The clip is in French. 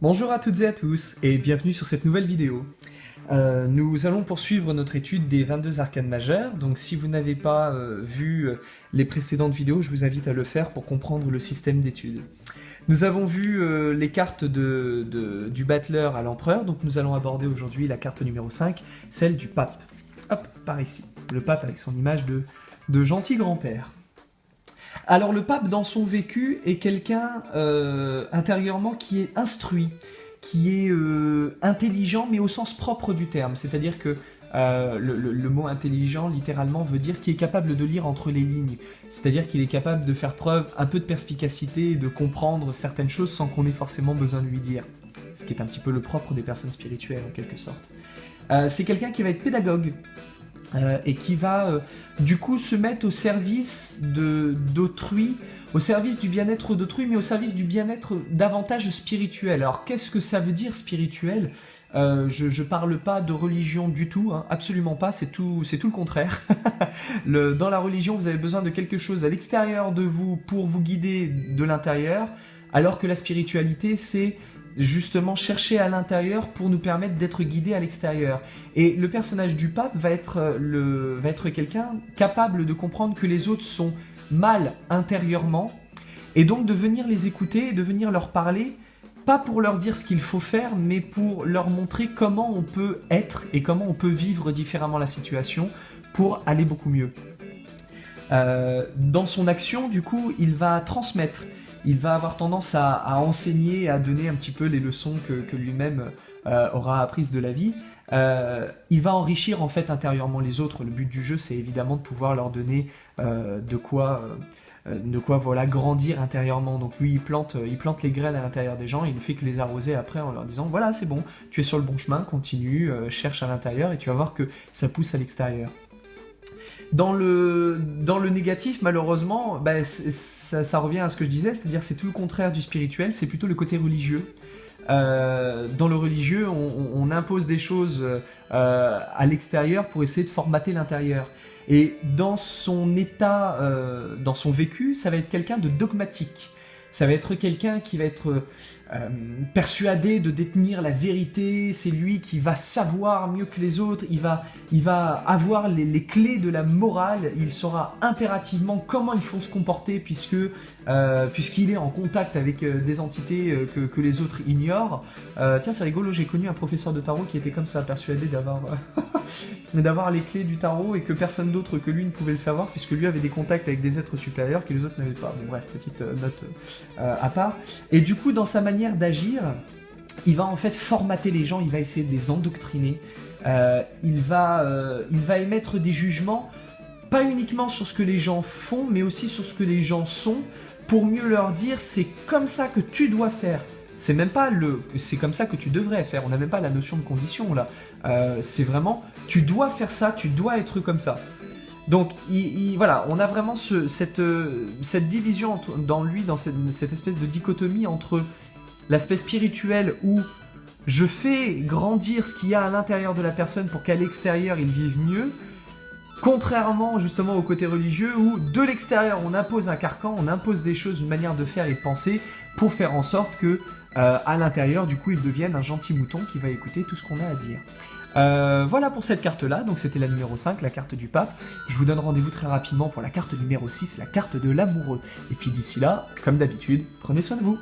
Bonjour à toutes et à tous et bienvenue sur cette nouvelle vidéo. Nous allons poursuivre notre étude des 22 arcanes majeures, donc si vous n'avez pas vu les précédentes vidéos, je vous invite à le faire pour comprendre le système d'étude. Nous avons vu les cartes du battleur à l'empereur, donc nous allons aborder aujourd'hui la carte numéro 5, celle du pape. Hop, par ici. Le pape avec son image de gentil grand-père. Alors le pape dans son vécu est quelqu'un intérieurement qui est instruit, qui est intelligent mais au sens propre du terme, c'est-à-dire que le mot intelligent littéralement veut dire qu'il est capable de lire entre les lignes, c'est-à-dire qu'il est capable de faire preuve un peu de perspicacité et de comprendre certaines choses sans qu'on ait forcément besoin de lui dire, ce qui est un petit peu le propre des personnes spirituelles en quelque sorte. C'est quelqu'un qui va être pédagogue, et qui va du coup se mettre au service d'autrui, au service du bien-être d'autrui, mais au service du bien-être davantage spirituel. Alors qu'est-ce que ça veut dire spirituel ? Je parle pas de religion du tout, hein, absolument pas, c'est tout le contraire. Dans la religion, vous avez besoin de quelque chose à l'extérieur de vous pour vous guider de l'intérieur, alors que la spiritualité, c'est justement chercher à l'intérieur pour nous permettre d'être guidés à l'extérieur. Et le personnage du pape va être quelqu'un capable de comprendre que les autres sont mal intérieurement, et donc de venir les écouter et de venir leur parler, pas pour leur dire ce qu'il faut faire, mais pour leur montrer comment on peut être et comment on peut vivre différemment la situation pour aller beaucoup mieux. Dans son action, du coup, il va transmettre. Il va avoir tendance à enseigner, à donner un petit peu les leçons que lui-même aura apprises de la vie. Il va enrichir en fait intérieurement les autres. Le but du jeu, c'est évidemment de pouvoir leur donner de quoi voilà, grandir intérieurement. Donc lui, il plante les graines à l'intérieur des gens, et il ne fait que les arroser après en leur disant « Voilà, c'est bon, tu es sur le bon chemin, continue, cherche à l'intérieur et tu vas voir que ça pousse à l'extérieur. » Dans le négatif, malheureusement, ça revient à ce que je disais, c'est-à-dire c'est tout le contraire du spirituel, c'est plutôt le côté religieux. Dans le religieux, on impose des choses à l'extérieur pour essayer de formater l'intérieur. Et dans son état, dans son vécu, ça va être quelqu'un de dogmatique. Ça va être quelqu'un qui va être persuadé de détenir la vérité, c'est lui qui va savoir mieux que les autres, il va avoir les clés de la morale, il saura impérativement comment il faut se comporter puisqu'il est en contact avec des entités que les autres ignorent. Tiens, c'est rigolo, j'ai connu un professeur de tarot qui était comme ça, persuadé d'avoir les clés du tarot et que personne d'autre que lui ne pouvait le savoir puisque lui avait des contacts avec des êtres supérieurs que les autres n'avaient pas. Bon bref, petite note à part. Et du coup, dans sa manière d'agir, il va en fait formater les gens, il va essayer de les endoctriner, il va émettre des jugements, pas uniquement sur ce que les gens font, mais aussi sur ce que les gens sont, pour mieux leur dire c'est comme ça que tu dois faire. C'est même pas c'est comme ça que tu devrais faire, on n'a même pas la notion de condition là, c'est vraiment tu dois faire ça, tu dois être comme ça. Donc voilà, on a vraiment cette division dans lui, dans cette espèce de dichotomie entre l'aspect spirituel où je fais grandir ce qu'il y a à l'intérieur de la personne pour qu'à l'extérieur il vive mieux, contrairement justement au côté religieux où de l'extérieur on impose un carcan, on impose des choses, une manière de faire et de penser pour faire en sorte que à l'intérieur du coup il devienne un gentil mouton qui va écouter tout ce qu'on a à dire. Voilà pour cette carte-là, donc c'était la numéro 5, la carte du pape. Je vous donne rendez-vous très rapidement pour la carte numéro 6, la carte de l'amoureux. Et puis d'ici là, comme d'habitude, prenez soin de vous.